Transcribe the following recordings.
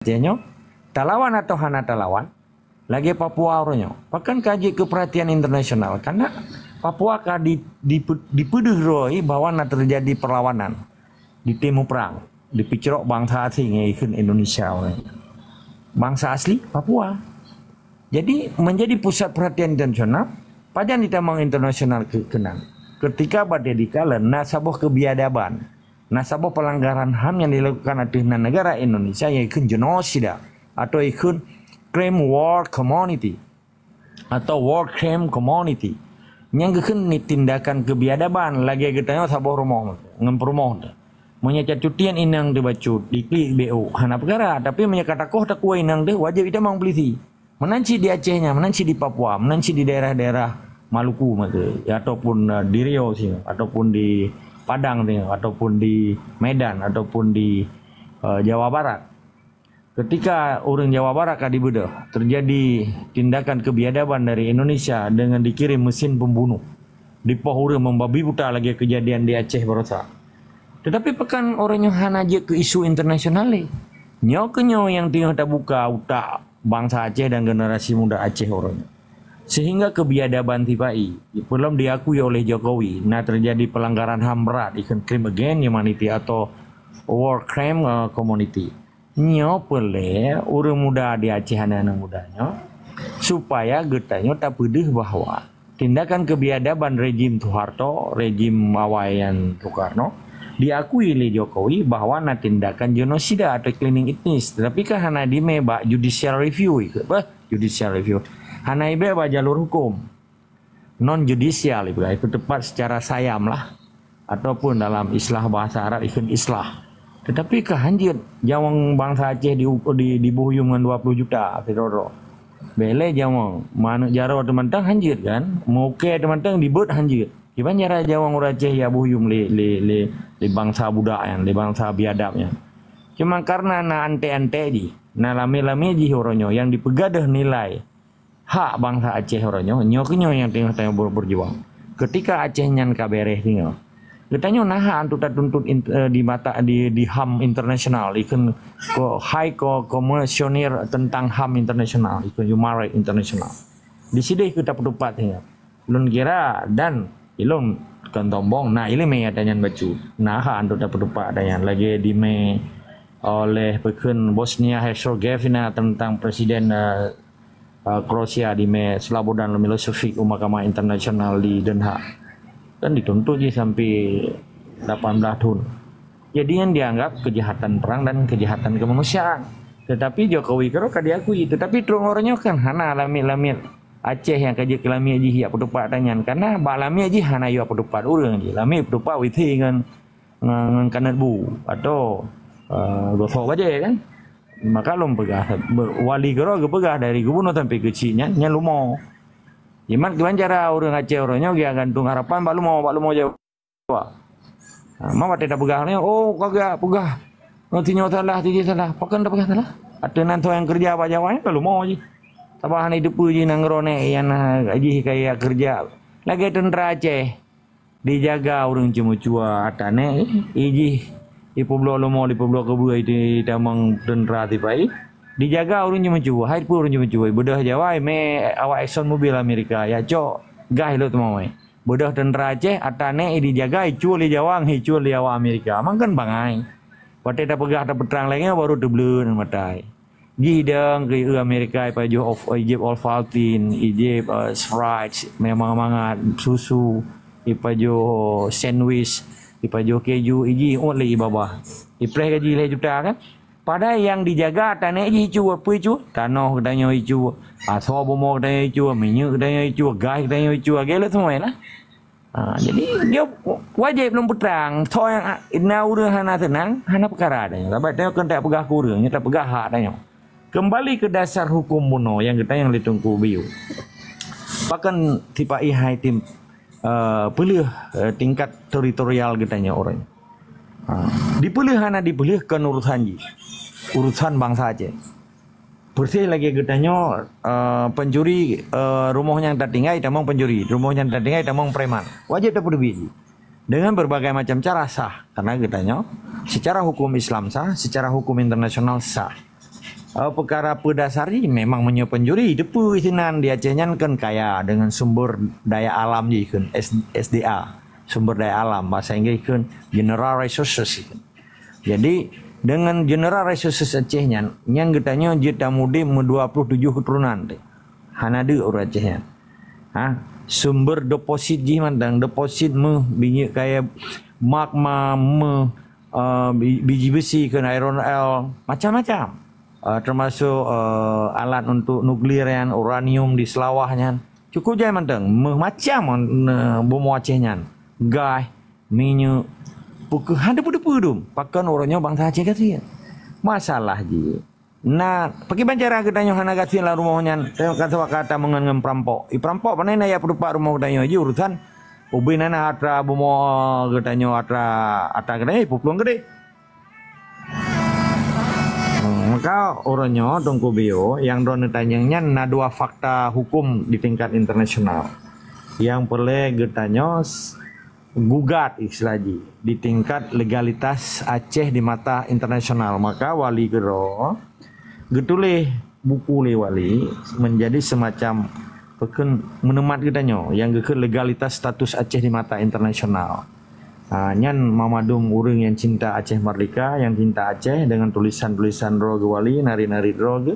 Acehnya talawan atau hana talawan lagi Papua orangnya pakan kaji keperhatian internasional karena Papua ka dipeduh roi bahwa na terjadi perlawanan di temu perang dipicirok bangsa asing yang ikut Indonesia orang bangsa asli Papua jadi menjadi pusat perhatian internasional pada ditamang internasional kenal ketika badai dikala nasabah kebiadaban nasabah pelanggaran HAM yang dilakukan oleh negara Indonesia yang ikut genosida atau ikut crime war community atau war crime community yang ikut tindakan kebiadaban lagi katanya sabah rumah ngemperumah menyecat cutian inang dibacut diklik BO hana perkara tapi menyekat takoh takwa inang deh wajib kita mau beli menanci di Acehnya menanci di Papua menanci di daerah-daerah Maluku ya, ataupun di Riau sih ataupun di Padang sih ataupun di Medan ataupun di Jawa Barat ketika orang Jawa Barat kadibedah terjadi tindakan kebiadaban dari Indonesia dengan dikirim mesin pembunuh di pohura membabi buta lagi kejadian di Aceh barusan. Tetapi pekan orangnya hana aja ke isu internasional ni. Nyo yang tengah tak buka utak bangsa Aceh dan generasi muda Aceh orangnya. Sehingga kebiadaban tibai belum diakui oleh Jokowi. Nah terjadi pelanggaran HAM berat, ikan crime against humanity atau war crime community. Nyo boleh orang muda di Aceh anak mudanya supaya getanya tak pedih bahwa tindakan kebiadaban rejim Soeharto, rejim awayan Soekarno diakui oleh Jokowi bahwa na tindakan genosida atau cleaning etnis. Tapi kan hana di meba judicial review judicial review. Hana ibe ba jalur hukum non judicial itu tepat secara sayam lah ataupun dalam istilah bahasa Arab ikut islah. Tetapi kehanjir jawang bangsa Aceh di buhuyung dengan 20 juta fedoro. Bele jawang manuk jaro teman-teman hanjir kan. Moke teman-teman dibut hanjir. Iban jara jawang orang Aceh ya buhuyung li bangsa budak yang, li bangsa biadabnya. Cuma karena na ante-ante ji, na lame-lame ji horonyo yang dipegadah nilai hak bangsa Aceh horonyo, nyoknyo yang tengah berjuang. Ketika Aceh nyan kabereh tinggal. Katanya nah antu tuntut di HAM internasional, ikut high komisioner tentang HAM internasional, ikut human rights internasional. Di sini kita pendapat ya. Lun kira dan ilun kan tombong. Nah ini me adanya bacu. Nah antu dapat pendapat adanya lagi di me oleh pekun Bosnia Herzegovina tentang presiden Kroasia di me Slobodan Milosevic Mahkamah Internasional di Den Haag. Kan dituntut sampai 18 tahun. Jadi yang dianggap kejahatan perang dan kejahatan kemanusiaan. Tetapi Jokowi karo diakui. Tetapi terung orangnya kan hana lamit Aceh yang kaji kelami aji ya pedupat tanyan karena balami aji hana yo pedupat urang aji. Lami pedupat withi ngan kanat bu atau gosok aja kan. Maka lom pegah wali karo pegah dari gubernur sampai kecilnya nya lumo. Iman gimana cara orang Aceh orangnya dia gantung harapan balu mau jawab. Mama tidak pegahnya, oh kagak pegah. Nanti salah, pakai pegah salah. Ada nanti yang kerja apa jawabnya kalau mau aja. Tabahan hidup puji nangrone yang aji kayak kerja. Lagi tentara Aceh dijaga orang cuma cua atane iji di pulau lomo di pulau kebu itu tamang tentara tipai. Dijaga orang cuma cuba, hai pun orang cuma cuba. Bedah Jawa, me awak Exxon Mobil Amerika ya cok, gah lo tu mau. Bedah tentara Aceh, atane dijaga, icul di Jawa, icul di awak Amerika. Mang kan bangai. Waktu dah pegah dah peterang lagi baru debelun matai. Gidang ke Amerika, paju of Egypt Ovaltine, Egypt Sprite, memang mangat susu, ipaju sandwich, ipaju keju, iji only bawah. Ipleh gaji le juta kan? Pada yang dijaga tanah hijau apa hijau? Tanah katanya hijau, asal bomo katanya hijau, minyak katanya hijau, gas katanya hijau, agak semua lah. Jadi dia wajib belum perang. So yang ina urang hana tenang, hana perkara adanya. Sebab dia kan tak pegah kurang, tak pegah hak adanya. Kembali ke dasar hukum muno yang kita yang ditunggu biu. Bahkan tipe ihai tim pilih tingkat teritorial kitanya orang. Dipilih hana dipilih ke urusan bangsa Aceh. Bersih lagi getanya pencuri rumahnya yang tertinggal tamang pencuri, rumahnya yang tertinggal tamang preman. Wajib tak berbiji. Dengan berbagai macam cara sah karena getanya secara hukum Islam sah, secara hukum internasional sah. perkara pedasari memang menyo penjuri depu isinan di Acehnya kan kaya dengan sumber daya alam je kan SDA, sumber daya alam bahasa Inggris kan general resources kan. Jadi dengan general resources Acehnya yang getanya jeta mude 27 keturunan deh. Hanade orang Acehnya. Sumber deposit je mandang deposit biji kayak magma biji besi kan iron ore macam-macam. Termasuk alat untuk nuklir yang uranium di selawahnya cukup je mandang macam bom Acehnya gas minyak pukul ada pada pakan orangnya bangsa Aceh kata masalah je. Nah pakai bancara kita hana gati lah rumahnya saya kata mengenai perampok perampok mana ya perupak rumah kita je urusan ubinana atra bomo kita atra gede puplung gede. Maka orangnya dongko bio yang drone tanyanya na dua fakta hukum di tingkat internasional yang perlu getanya gugat istilahnya di tingkat legalitas Aceh di mata internasional. Maka wali gero getuleh buku le wali menjadi semacam pekan menemat getanya yang ke legalitas status Aceh di mata internasional. Nyan mamadum urang yang cinta Aceh Merdeka, yang cinta Aceh dengan tulisan-tulisan roge wali, nari-nari roge.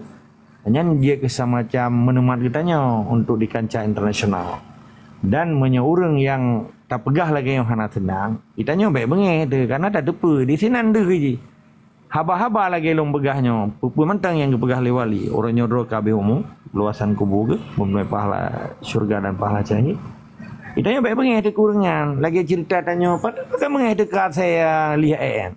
Nyan dia ke semacam menemat kitanya untuk di kancah internasional. Dan menyeurang yang tak pegah lagi yang hana tenang, itanya baik bengeh tu karena tak depa di sini anda je. Haba-haba lagi long pegahnya, pupu mentang yang kepegah le wali. Orangnya ro kabeh umum, luasan kubur ke, mempunyai pahala syurga dan pahala cahaya. Itanya baik bengeh de kurangan. Lagi cerita tanya, "Pada mengeh dekat saya lihat en."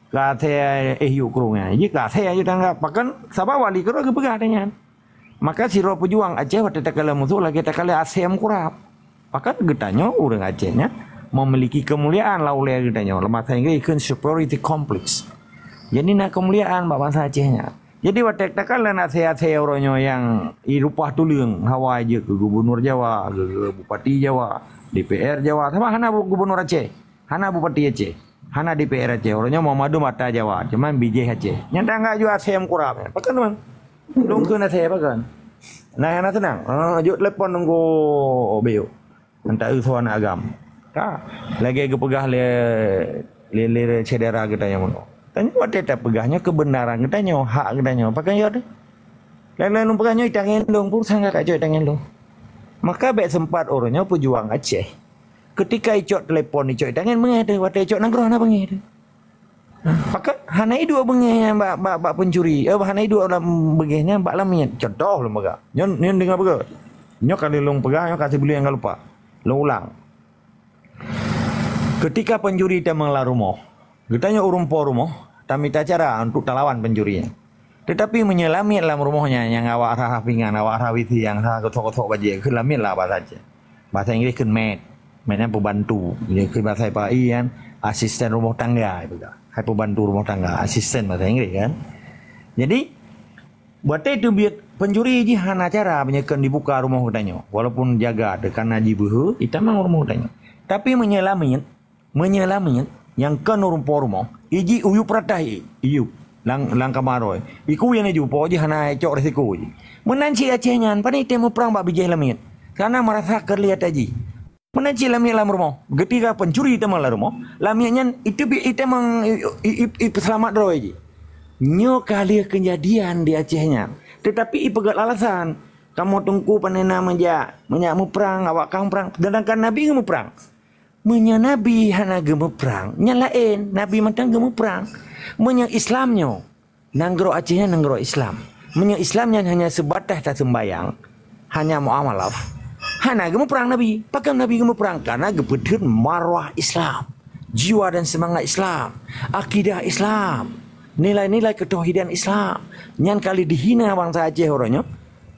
Kat saya yuk kurungan. Ji kat saya je tanggap. Pakan sabah wali kero ke pegah tanya. Maka siro pejuang Aceh waktu takala musuh lagi takala ASEAN kurap. Pakan getanya urang Acehnya memiliki kemuliaan lah oleh getanya. Lemah sehingga ikut superiority complex. Jadi nak kemuliaan bangsa Acehnya. Jadi waktu takala nasihat-nasihat orangnya yang irupah tulang hawa aja ke gubernur Jawa, ke bupati Jawa, DPR Jawa, sama hana gubernur Aceh, hana bupati Aceh, hana DPR Aceh. Orangnya mau madu mata Jawa, cuman bijih Aceh. Nyata enggak juga ASEAN kurang. Pakan teman. Belum ke nasihat pakan. Nah, hana tenang. Juk telepon nunggu bio. Entah usuan agam. Tak. Lagi ke pegah le cedera kita yang mana. Tanya waktu tak pegahnya kebenaran katanya hak katanya pakai ya deh. Lain-lain pegahnya itangin dong pun sangat kacau itangin dong. Maka baik sempat orangnya pejuang Aceh. Ketika icok telepon icok itangin mengede waktu icok nanggroh na mengede. Pakai hanai dua bengenya bak pencuri. Hanai dua orang bengenya bak lamian. Contoh lu mega. Nyon dengar bega. Nyo kali long pegah nyo kasih beli yang enggak lupa. Long ulang. Ketika pencuri dia mengelar rumah. Getanya urumpo rumah, tapi tak cara untuk lawan pencurinya. Tetapi menyelami dalam rumahnya yang awak rah pingan, awak rah witi yang rah kotok-kotok baju, kelami lah bahasa saja. Bahasa Inggris kan maidnya pembantu. Jadi bahasa PAI kan asisten rumah tangga itu kan. Hai pembantu rumah tangga, asisten bahasa Inggris kan. Jadi buat itu biar pencuri ji hana cara menyekan dibuka rumah hutanya. Walaupun jaga dekan haji buhu, kita mang rumah hutanya. Tapi menyelami yang kan urumpo rumah iji uyu pratah iyu lang kamaroi iku yang iju po ji hana cok resiko ji menanci Acehnya pani temu perang bak bijih lamit karena merasa kerlihat aji menanci lamit lam rumah ketika pencuri temu lam rumah lamitnya itu mang selamat roy ji nyo kali kejadian di Acehnya tetapi ipegat alasan kamu tunggu panena menyak mu perang awak kang perang sedangkan nabi ngemu perang Menya Nabi hana gemu perang, nyalain Nabi mentang gemu perang. Menya Islamnya, nanggro Acehnya nanggro Islam. Menya Islamnya hanya sebatas tak sembayang, hanya muamalaf. Hana gemu perang Nabi, pakai Nabi gemu perang karena gebedir marwah Islam, jiwa dan semangat Islam, akidah Islam, nilai-nilai ketauhidan Islam. Nyan kali dihina bangsa Aceh orangnya.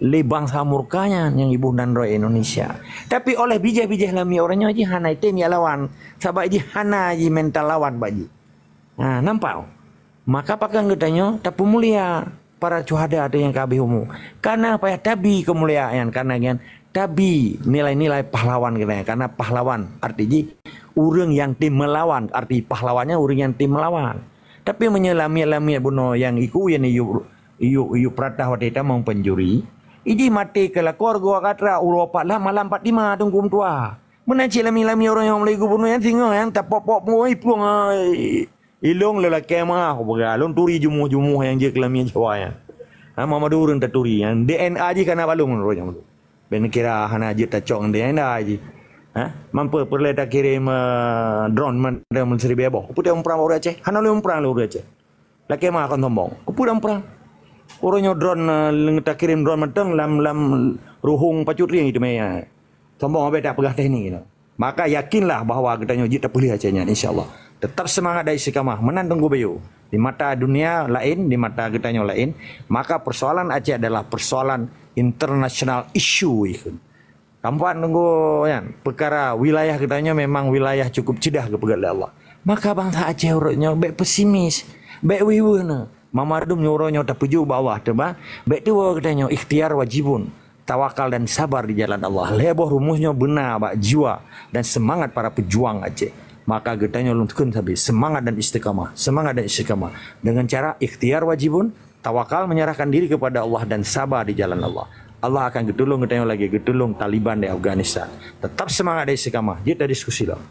Le bangsa murkanya yang ibu dan roy Indonesia. Tapi oleh bijah-bijah lami orangnya aja hana item ya lawan. Sabak aja hana aja mental lawan baji. Nah, nampak. Maka pakai getanya tapi mulia para syuhada ada yang kabeh umum. Karena apa ya tabi kemuliaan karena kan tabi nilai-nilai pahlawan katanya. Karena pahlawan artinya urang yang tim melawan, arti pahlawannya urang yang tim melawan. Tapi menyelami buno yang iku yang iyu pratah watita mau penjuri. Iji mati ke lakor gua katra Eropa lah malam 45 tunggu tua. Menaci lami-lami orang yang Melayu bunuh yang tinggal yang tak pop-pop moi puang ai. Ilong lelaki mah aku begalon turi jumuh-jumuh yang je kelami Jawa ya. Mama durun tak turi yang DNA je kana balung ronya. Ben kira hana je tak cong DNA je. Mampu perle tak kirim drone man dalam Seri Bebo. Putih umprang orang Aceh. Hana lu umprang lu Aceh. Laki mah akan tombong. Putih umprang. Orangnya drone tak kirim drone mentang lam ruhung pacut ring itu maya. Tombong apa tak pegah teknik gitu. Maka yakinlah bahawa kita nyojit tak boleh Acehnya insyaallah. Tetap semangat dari istiqamah menantang bayu. Di mata dunia lain, di mata kita lain, maka persoalan Aceh adalah persoalan international issue itu. Kampuan tunggu kan, perkara wilayah kitanya memang wilayah cukup cedah kepada Allah. Maka bangsa Aceh urutnya baik pesimis, baik wiwuna. Mamardum nyuruhnya tak puju bawah teba. Baik tu katanya ikhtiar wajibun, tawakal dan sabar di jalan Allah. Leboh rumusnya benar bak jiwa dan semangat para pejuang Aceh. Maka getanya luntukun sabi semangat dan istiqamah, semangat dan istiqamah dengan cara ikhtiar wajibun, tawakal menyerahkan diri kepada Allah dan sabar di jalan Allah. Allah akan getulung getanya lagi getulung Taliban di Afghanistan. Tetap semangat dan istiqamah. Kita diskusi lah.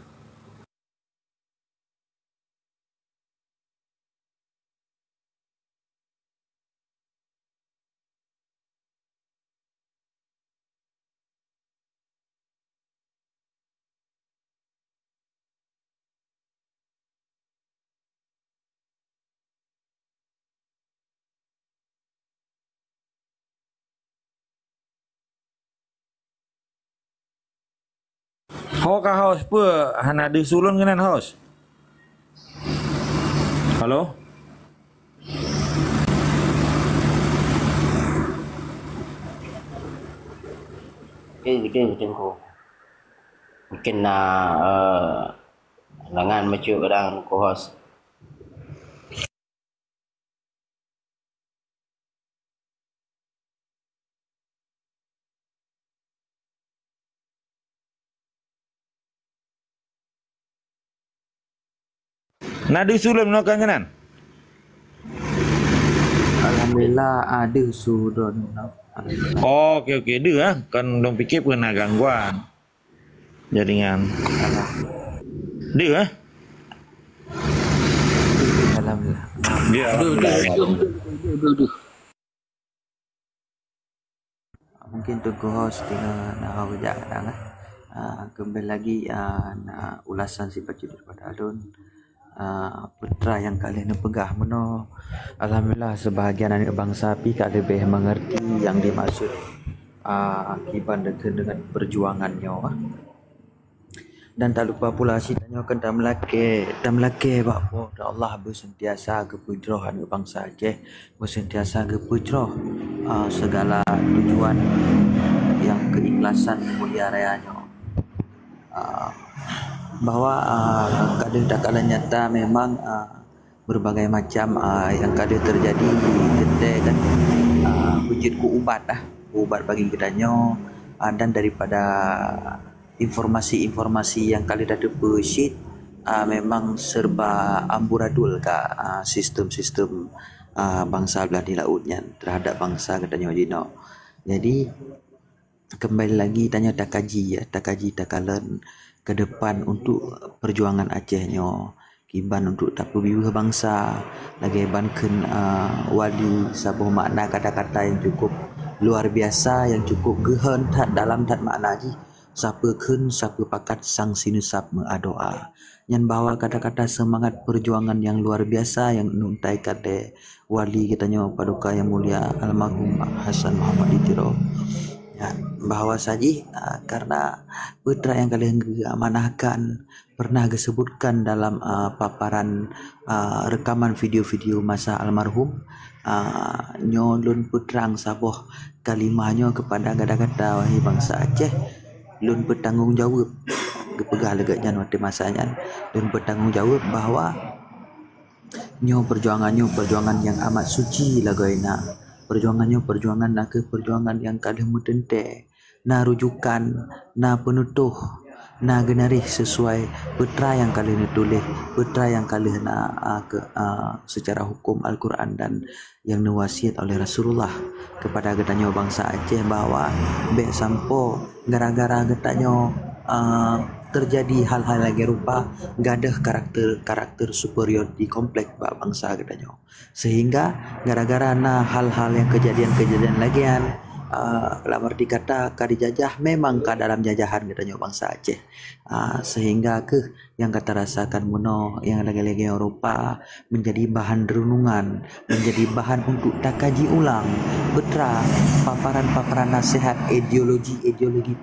Hokah host apa? Hana ada sulun kenan host. Halo? Gede macam ko. Mungkin na langan macam kadang ko host. Nadi sulun melakukan kenan? Alhamdulillah ada sudah. Oh, okey. Dia kan dong fikir pernah gangguan. Jaringan. Dia Alhamdulillah. Dia Mungkin tunggu host tinggal nak kerja kadang kembali lagi nak ulasan si baca daripada Alun. Putra yang kalian pegah meno. Alhamdulillah sebahagian anak bangsa pi tak lebih mengerti yang dimaksud akibat dengan perjuangannya. Dan tak lupa pula si tanyakan dan melake bahawa Allah bersentiasa kepudroh anak bangsa Aceh, bersentiasa kepudroh segala tujuan yang keikhlasan mulia rayanya. Bahawa kadang tak kala nyata memang berbagai macam yang kadang terjadi kita kan wujud ubat bagi kitanya dan daripada informasi-informasi yang kali dah terbesit memang serba amburadul sistem-sistem bangsa belah di lautnya terhadap bangsa katanya Jino. Jadi kembali lagi tanya tak kaji takalan ke depan untuk perjuangan Acehnya, kiban untuk tak perbiwah bangsa lagi banken wali sabuh makna kata-kata yang cukup luar biasa, yang cukup gehen tak dalam tak makna ji siapa pakat sang sinusap mengadoa yang bawa kata-kata semangat perjuangan yang luar biasa yang nuntai kata wali kitanya paduka yang mulia almarhum Hasan Muhammad Itiro. Ya, bahawa saji karena putra yang kalian amanahkan pernah disebutkan dalam paparan rekaman video-video masa almarhum nyolun putrang saboh kalimahnya kepada kata-kata wahai bangsa Aceh lun bertanggung jawab kepegah legaknya waktu masanya lun bertanggung jawab bahawa perjuangan yang amat suci lagaina perjuangan nak perjuangan yang kalian mutente na rujukan na penutuh na genarih sesuai petra yang kalian tulis, petra yang kalian secara hukum Al-Quran dan yang diwasiat oleh Rasulullah kepada getanyo bangsa Aceh bahwa be sampo gara-gara getanyo terjadi hal-hal lagi rupa gadah karakter superior di komplek bangsa getanyo, sehingga gara-gara hal-hal yang kejadian lagian lamar dikata dijajah memang dalam jajahan katanya bangsa Aceh, sehingga yang kata rasakan muno yang lagi-lagi Eropa menjadi bahan renungan, menjadi bahan untuk tak kaji ulang betra paparan nasihat ideologi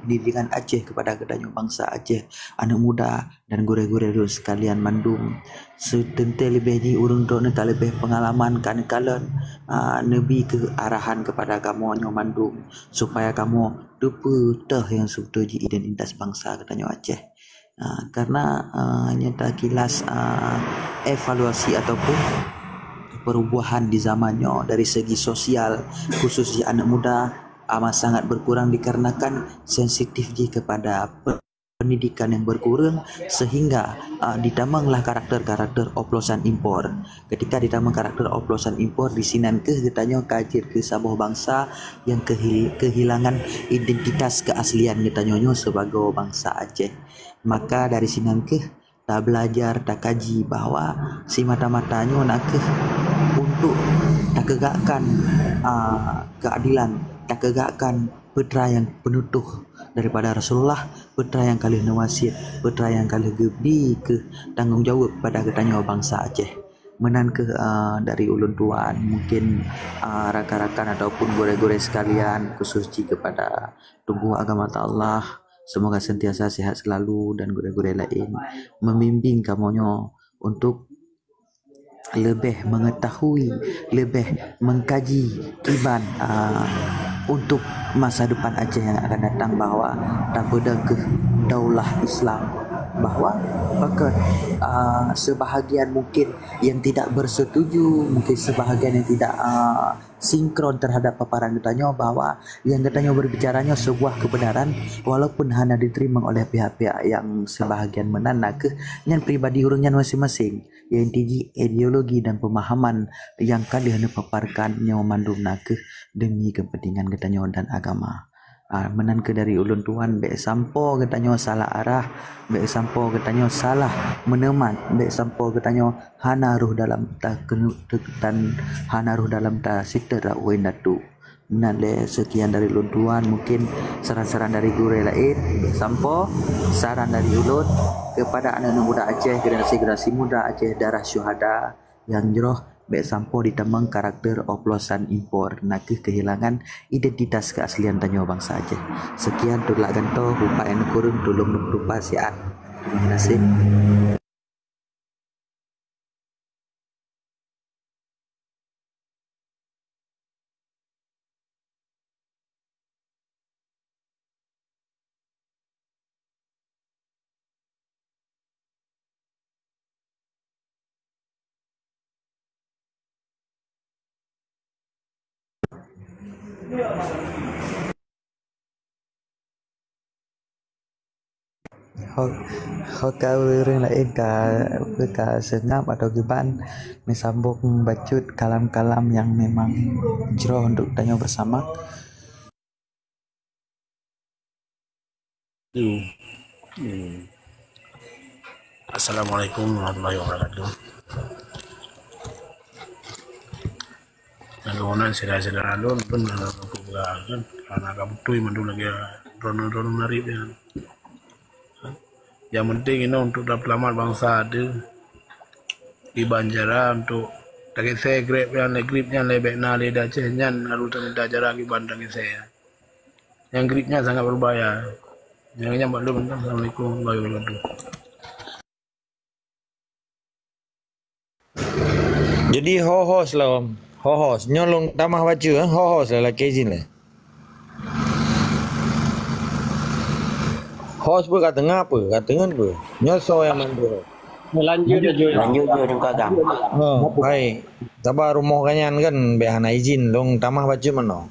pendidikan Aceh kepada katanya bangsa Aceh, anak muda dan gure-gure sekalian mandum setente lebih di urung dok tak lebih pengalaman kan kalian nebi ke arahan kepada kamu nyo mandum supaya kamu dupa yang sebetulnya identitas bangsa katanya Aceh, karena nyata kilas evaluasi ataupun perubahan di zamannya dari segi sosial khusus di anak muda amat sangat berkurang dikarenakan sensitif kepada pendidikan yang berkurang, sehingga ditamanglah karakter oplosan impor. Ketika ditamang karakter oplosan impor di sinan getanya kajir ke sabuh bangsa yang kehilangan identitas keaslian getanya sebagai bangsa Aceh. Maka dari sinan tak belajar, tak kaji bahwa si mata-matanya nak untuk tak tegakkan keadilan, tak tegakkan putra yang penutuh daripada Rasulullah, putra yang kali nawasiat, putra yang kali gebdi ke tanggung jawab pada ketanya bangsa Aceh. Menan dari ulun tuan mungkin rakan-rakan ataupun gore-gore sekalian khusus kepada tunggu agama Allah, semoga sentiasa sehat selalu dan gore-gore lain membimbing kamonyo untuk lebih mengetahui, lebih mengkaji kiban untuk masa depan Aceh yang akan datang, bahwa tak pada ke daulah Islam, bahwa bahkan sebahagian mungkin yang tidak bersetuju, mungkin sebahagian yang tidak sinkron terhadap paparan getanya, bahwa yang getanya berbicaranya sebuah kebenaran walaupun hanya diterima oleh pihak-pihak yang sebahagian menana yang pribadi urungnya masing-masing, yang tinggi ideologi dan pemahaman yang kali hendak paparkan yang memandung demi kepentingan getanya dan agama. Menan dari ulun tuan be sampo getanya salah arah, be sampo getanya salah meneman, be sampo getanya hana ruh dalam dan hana ruh dalam sitera wainatu. Menan sekian dari ulun tuan, mungkin saran-saran dari guru lain be sampo saran dari ulun kepada anak-anak muda Aceh, generasi muda Aceh darah syuhada yang jeroh be sampo ditamang karakter oplosan impor nak kehilangan identitas keaslian tanyo bangsa Aceh. Sekian tulak ganto rupa en kurun tulung rupa siat. Terima kasih. Kau orang lain ka sengap atau giban mesambung bacut kalam-kalam yang memang jero untuk tanya bersama. Assalamualaikum warahmatullahi wabarakatuh. Nagawanan sila alun pun kan karena kabutoy mandu lagi rono nari kan. Yang penting ini untuk dapatlamat bangsa ada di Banjara untuk tak saya grab yang gripnya lebih nale dah cenyan lalu tak jarak di bandang saya. Yang gripnya sangat berbahaya. Yang nyampak dulu. Assalamualaikum warahmatullahi wabarakatuh. Jadi hohos lah om. Hohos nyolong tamah baca hohos lah kezin lah. Hohos pun kata ngapa? Kata ngan apa? Nyoso yang mandu. Lanjut je kagam. Baik. Sabar rumah kanyan kan behana izin long tamah baca mana.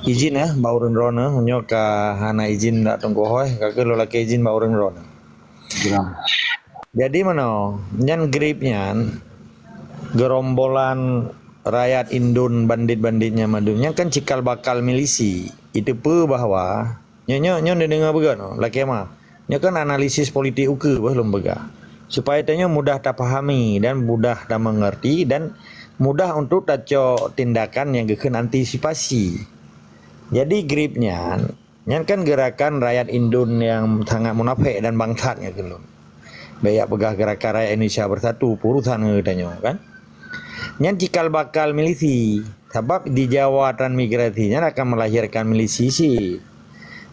Izin ya, baureun rona nyo ka hana izin dak tongkohoy, kake lo laki izin baureun rona. Jadi mana, nyan grip nyan gerombolan rakyat Indon bandit-banditnya madunya kan cikal bakal milisi. Itu pe bahwa nyo dengar began laki mah. Nyo kan analisis politik uke belum bega. Supaya tanya mudah tak pahami dan mudah tak mengerti dan mudah untuk taco tindakan yang gekeun antisipasi. Jadi gripnya nyan kan gerakan rakyat Indon yang sangat munafik dan bangsatnya gelum. Bayak pegah gerakan rakyat Indonesia bersatu purusan ngedanyo kan. Nyan cikal bakal milisi. Sebab di Jawa transmigrasinya akan melahirkan milisi sih.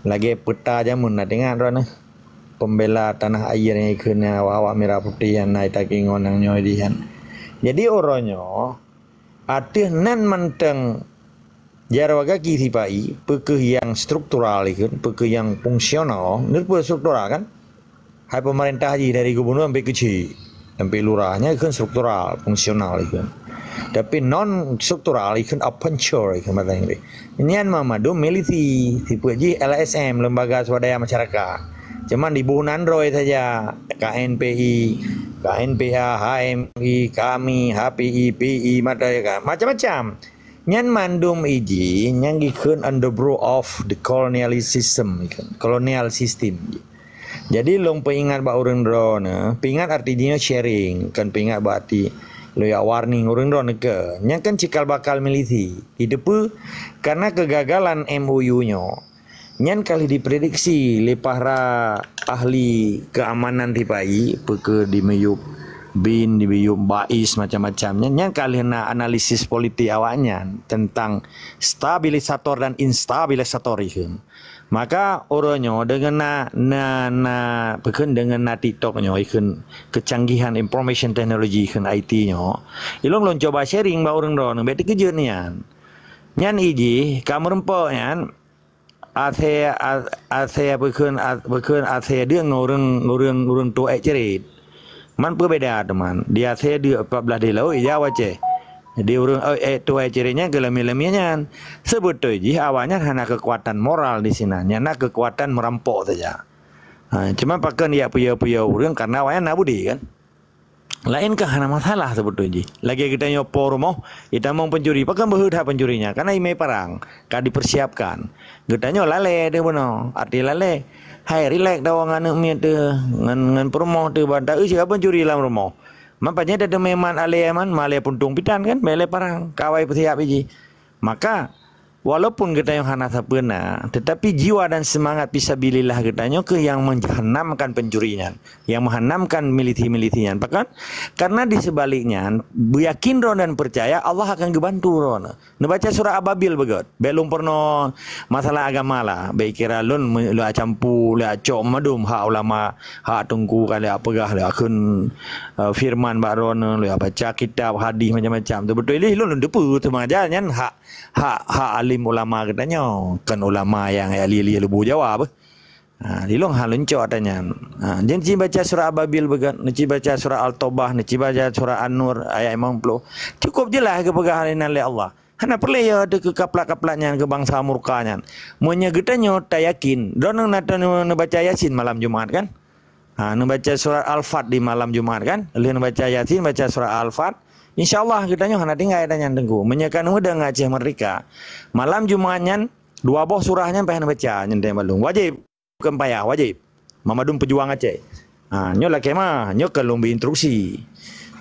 Lagi peta jamun nak dengar rona. Pembela tanah air yang ikutnya awak merah putih yang naik taking onang nyodihan. Jadi orangnya ada nan menteng jarwaga kiri pai peke yang struktural ikut peke yang fungsional nilai struktural kan. Hai pemerintah haji dari gubernur sampai kecil sampai lurahnya ikut struktural fungsional ikut. Tapi non struktural ikut apencur ikut mata Inggris. Ini an mamadu milisi tipe haji LSM lembaga swadaya masyarakat. Cuman di buhun Android saja KNPI, KNPA, HMI, kami, HPI, PI, macam-macam. Nyan mandum iji, nyan gikun under bro of the colonial system, colonial system. Jadi long peingat ba urang drone, peingat artinya sharing, kan peingat berarti lo ya warning urang drone ke. Nyan kan cikal bakal milisi. Itu pun karena kegagalan MOU-nya. Nyan kali diprediksi lepahra ahli keamanan tipai peke di meyup bin di meyup bais macam-macamnya nyan kali na analisis politik awaknya tentang stabilisator dan instabilisator itu. Maka orangnya dengan na peken dengan na TikToknya ikun kecanggihan information technology ikun IT-nya. Ilong lon coba sharing ba orang ron beti kejeun nyan. Nyan iji kamu rempok nyan Asia berkeun Asia dia ngurung tu cerit. Man berbeda teman. Di Asia dia 14 di laut Jawa ce. Jadi urung tu ceritnya gelami-laminya. Sebetulnya awalnya hanya kekuatan moral di sini. Hanya kekuatan merampok saja. Cuma pakai dia puya urung karena awalnya nabudi kan. Lainkah hana masalah sebetulnya. Lagi kita nyopo rumah, kita mau pencuri, pakai berhutang pencurinya karena ime perang, kan dipersiapkan. Kita nyo lale deh beno, arti lale. Hai relax dah orang anak mi tu, ngan rumah tu banda, siapa pencuri dalam rumah. Mampanya ada meman aleman, male puntung pitan kan, mele perang, kawai persiap biji. Maka walaupun kita yang hana sapena, tetapi jiwa dan semangat fisabilillah kita ke yang menghanamkan pencurinya, yang menghanamkan militi-militinya. Bahkan karena di sebaliknya, yakin ron dan percaya Allah akan gebantu ron. Baca surah Ababil begot, belum pernah masalah agama lah. Baik kira lun lu acampu, lu acok madum hak ulama, hak tungku kali apa gah lu akun firman baron, lu baca kitab hadis macam-macam. Betul ini lun depu tu mengajarnya hak alim ulama katanya kan ulama yang ahli lebu Jawa apa. Dilong halun cok katanya. Jangan baca surah Ababil begat, nanti baca surah Al-Taubah, nanti baca surah An-Nur ayat 50. Cukup jelas ke pegahan oleh Allah. Hana perlu ya ada ke kaplak-kaplaknya ke bangsa murkanya. Monya katanya tak yakin. Donang nata baca Yasin malam Jumat kan? Baca surah Al-Fat di malam Jumat kan? Lalu baca Yasin, baca surah Al-Fat. InsyaAllah kitanya hana tinggal tanya tengku. Menyakan udah ngaceh mereka. Malam Jumatnya 2 boh surahnya pengen baca nyentai malung. Wajib bukan payah, wajib. Mamadum pejuang Aceh. Nyo lah kemah, nyo ke lumbi instruksi.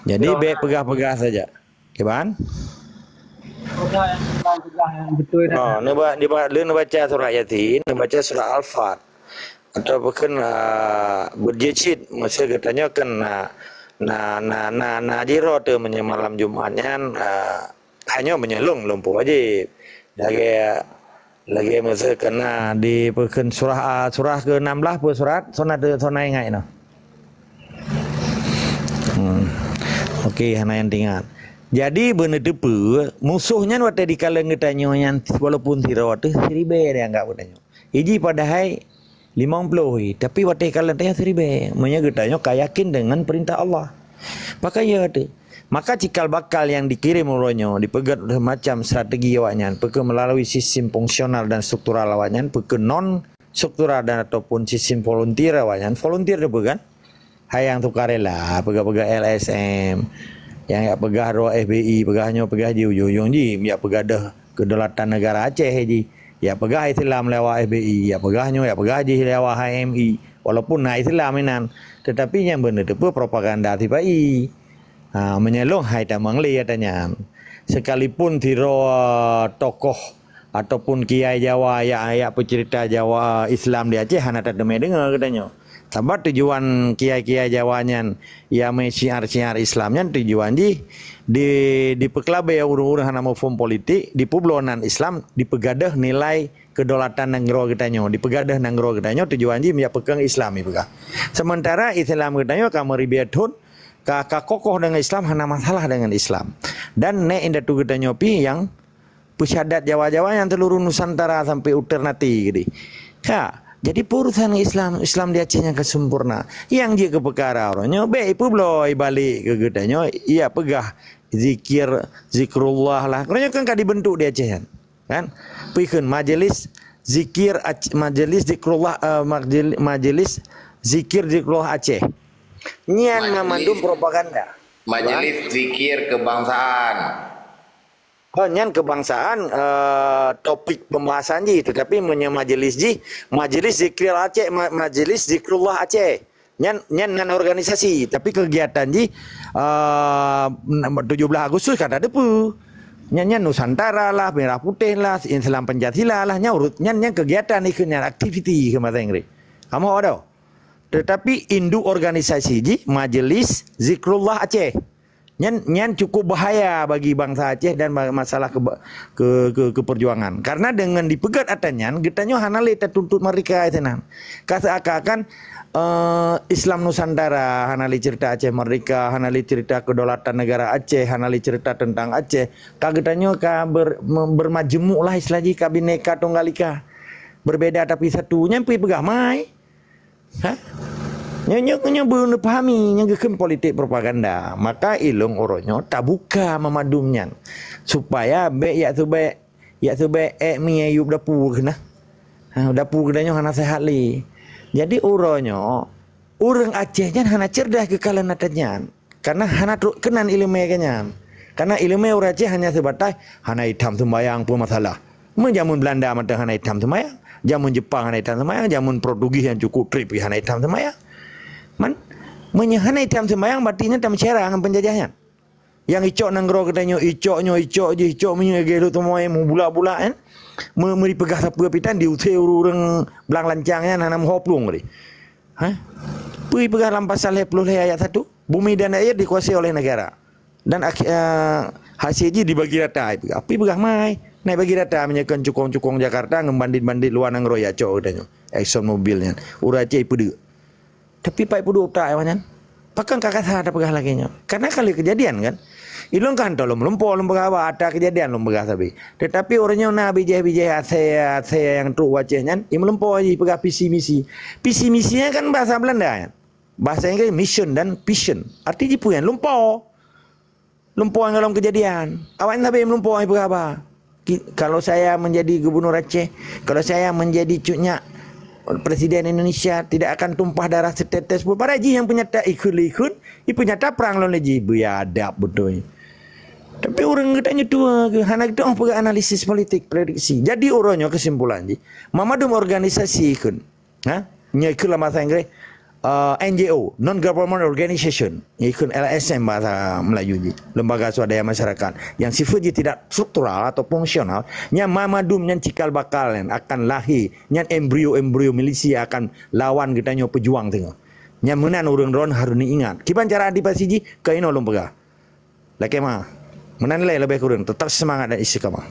Jadi be pegah-pegah saja. Keban? Yang betul dah. Dia baca surah Yasin, baca surah Al-Fat. Atau bukan berjicit, masa katanya kan jiro tu malam Jumatnya hanya menyelung lumpuh wajib. Lagi masa kena di pekan surah ke-16 pun surat sona ingat no. Okey hana yang tinggal. Jadi benar depu musuhnya waktu di kala ngetanya yang walaupun tiro tu seribe dia anggap katanya. Iji padahal 50 tapi waktu kala tanya seribe. Monya katanya kayakin dengan perintah Allah. Pakai ya tu. Maka cikal bakal yang dikirim uronyo dipegat macam strategi awaknya, peke melalui sistem fungsional dan struktural awaknya, peke non struktural dan ataupun sistem volunteer awaknya. Volunteer dia kan? Hayang tukarela, pegah-pegah LSM, yang ya pegah roh FBI, pegahnya pegah ji ujung ji, ya pegah dah kedaulatan negara Aceh ji. Ya pegah Islam lewat FBI, ya pegahnya ya pegah ji lewat HMI. Walaupun nah Islam inan, tetapi yang benar tu propaganda tibai. Menyelong hai tamang li katanya. Sekalipun tiro tokoh ataupun kiai Jawa ayat pecerita Jawa Islam di Aceh hana tak demai dengar katanya. Sebab tujuan kiai-kiai Jawanya ya menyiar-siar Islamnya tujuan di peklabe urang-urang hana form politik di publonan Islam dipegadah nilai kedaulatan negara katanya, dipegadah negara katanya tujuan ya pegang Islam ibuka. Sementara Islam katanya kamari biadun kakak kokoh dengan Islam hana masalah dengan Islam. Dan ne indah tu kita nyopi yang pusyadat Jawa-Jawa yang seluruh Nusantara sampai uternati gitu. Jadi urusan Islam di Acehnya kesempurna. Yang dia ke perkara orangnya baik publoi balik ke gedanya ia pegah zikrullah lah. Orangnya kan dibentuk di Aceh kan. Pikun majelis zikir majelis zikrullah majelis zikir zikrullah Aceh. Nyan memandung propaganda. Majelis Zikir Kebangsaan. Oh, nyan kebangsaan topik pembahasan ji, tetapi majelis zikir Aceh, majelis zikrullah Aceh. Nyan organisasi, tapi kegiatan ji 17 Agustus kan ada pu. Nyan Nusantara lah, Merah Putih lah, Islam Pancasila lah, nyurut nyan kegiatan ikutnya aktiviti ke bahasa Inggris. Kamu ada? Tetapi induk organisasi ji Majelis Zikrullah Aceh. Nyan cukup bahaya bagi bangsa Aceh dan masalah keperjuangan. Karena dengan dipegat atanyan, getanya hanale tuntut mereka tenan. Seakan-akan Islam Nusantara, hanali cerita Aceh Merdeka, hanali cerita kedaulatan negara Aceh, hanali cerita tentang Aceh. Kagetanyo bermajemuk lah istilahnya kabineka tunggal ika. Berbeda tapi satu nyampi pegah mai. Nyonya belum pahami nyegekeun politik propaganda. Maka ilung oronyo tak buka memadumnya supaya ya tu mi ayub dapur kena. Dapur kenanya hana sehat li. Jadi oronyo urang Aceh jan hana cerdas ke kalan natanya. Karena hana kenan ilmu kanya. Karena ilmu orang Aceh hanya sebatas hana hitam sembayang pun masalah. Menjamun Belanda mata hana hitam sembayang. Jamun Jepang hana hitam sembayang, jamun Portugis yang cukup trip hana hitam sembayang. Menyahana hitam sembayang berarti tam cerang penjajahan. Yang icok nanggro katanya icok menyegelu temoy mu bula-bula kan. Meri pegah sapu pitan diusir urang belang lancangnya nanam hoplung tadi. Pui pegah lampasal 10 ayat 1, bumi dan air dikuasai oleh negara. Dan hasilnya dibagi rata. Api pegah mai. Naik bagi data menyekan cukong-cukong Jakarta ngembandit-bandit luar nang roya cok katanya. Exxon mobilnya. Ura Aceh ipudu. Tapi pak ipudu tak awanyan. Pakan kakak ada pegah laginya. Karena kali kejadian kan. Ilung kan tolong lumpur apa ada kejadian lumpur sabi. Tetapi orangnya na bijah saya yang tu wajahnya. Im lumpur aja pegah visi misi. Visi misinya kan bahasa Belanda. Bahasanya kan mission dan vision. Arti jipuan lumpur. Lumpur dalam kejadian. Awan tapi lumpur pegah apa? Kalau saya menjadi gubernur Aceh, kalau saya menjadi cuknya Presiden Indonesia, tidak akan tumpah darah setetes pun. Para ji yang punya tak ikut, punya tak perang lawan ji, biadab betul. Tapi orang katanya tua, hana kita orang analisis politik prediksi. Jadi orangnya kesimpulan ji, mamadum organisasi ikut, ikut lah bahasa Inggris. NGO, Non-Government Organization, ikut LSM bahasa Melayu ji, lembaga swadaya masyarakat yang sifatnya tidak struktural atau fungsional, yang mamadum yang cikal bakal yang akan lahir, yang embrio milisia akan lawan kita nyo pejuang tengok. Yang menan urang-urang harus diingat. Kiban cara adipasi ji, kaino lembaga. Laki mah, menan lebih kurang, tetap semangat dan istiqamah.